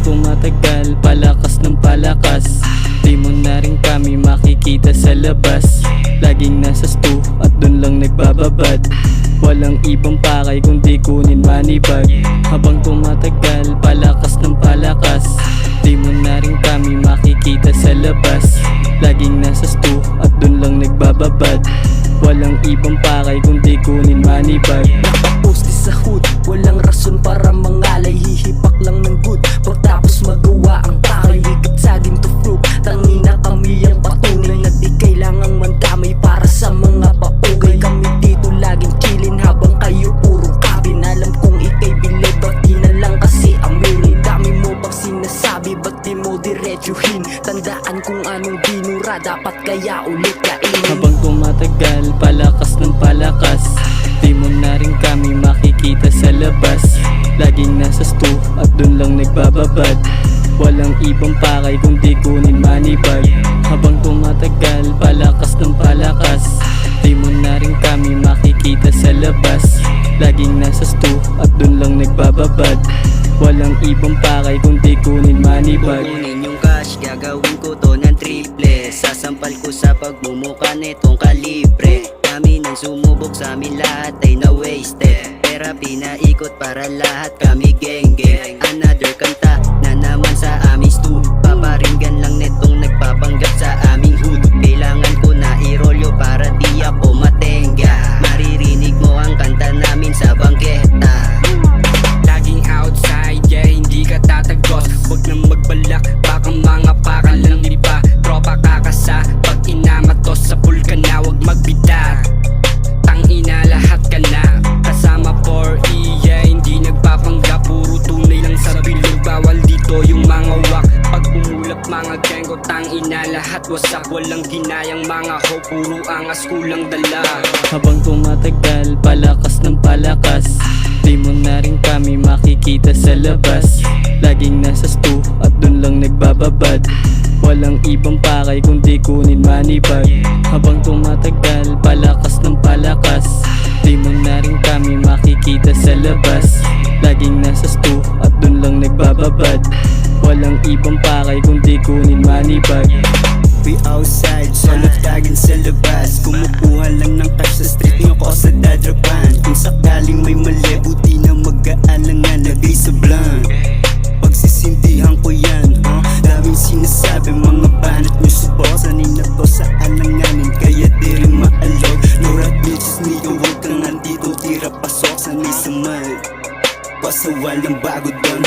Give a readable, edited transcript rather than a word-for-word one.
tumatagal, palakas ng palakas, di mo na rin kami makikita sa labas. Laging nasa stu at dun lang nagbababad. Walang ibang pakay kundi kunin money bag. Habang tumatagal, palakas ng palakas, di mo na rin kami makikita sa labas. Laging nasa stu at dun lang nagbababad. Walang ibang pakay kundi kunin money bag. Nakaposte sa hood, walang rason para mangalay. Hihipak lang ng good, pagtapos magawa ang pakay. Higit saging to fruit, tangina kami ang patunay na di kailangang mandamay para sa mga paugay. Kami dito laging chillin habang kayo puro kabin. Alam kong ikay bilay, ba't di na lang kasi aminin? Dami mo bang sinasabi, ba't di mo diretsuhin? Tandaan kung anong binura, dapat kaya ulit kainin. Habang tumatagal, palakas ng palakas, di mo na rin kami makikita sa labas. Laging nasa stu at dun lang nagbababad. Walang ibang pakay kundi kunin money bag. Habang tumatagal, palakas ng palakas, di mo na rin kami makikita sa labas. Laging nasa stu at dun lang nagbababad. Walang ibang pakay kundi kunin money bag. Kukunin yung cash, gagawin ko to ng triple. Sasampal ko sa pagmumuka netong kalibre. Kami nang sumubok sa amin lahat ay na-wasted. Pera pinaikot para lahat kami geng-geng. Another kanta na naman sa aming stu. Paparinggan lang netong nagpapanggap sa aming hood. Kailangan ko na irolyo para di ako matenga. Maririnig mo ang kanta namin sa bangketa. Laging outside, yeah, hindi ka tatagos. Huwag nang magbalak, baka mga pakal lang iba. Tropa kakasa, pag inamatos sa pool ka na, huwag magbidat. Tangina lahat ka na, kasama 4E, yeah, hindi nagpapanggap. Puro tunay lang sa bilog, bawal dito yung mga wak. Pag umulap mga genggo, tangina lahat wasak. Walang ginayang mga ho, puro angas, kulang dala. Habang tumatagal, palakas ng palakas, di mo na rin kami makikita sa labas. Laging nasa stu at dun lang nagbababad. Walang ibang pakay kundi kunin money bag. Habang tumatagal, palakas ng palakas, di mo na rin kami makikita sa labas. Laging nasa stu at dun lang nagbababad. Walang ibang pakay kundi kunin money bag. We outside, solo tagging sa labas. Kumukuha lang ng cash sa street nyo ko sa dadrapan. Kung sakaling may mali, buti na mag-aalangan, lagay sa blank. Pagsisindihan ko yan, daming sinasabi, mga banat nyo subosanin na to sa alanganin. Kaya di rin maalog, no rat bitches nigga, huwag kang andito, tira pasok, sanay sa mal. Basta walang bago doon.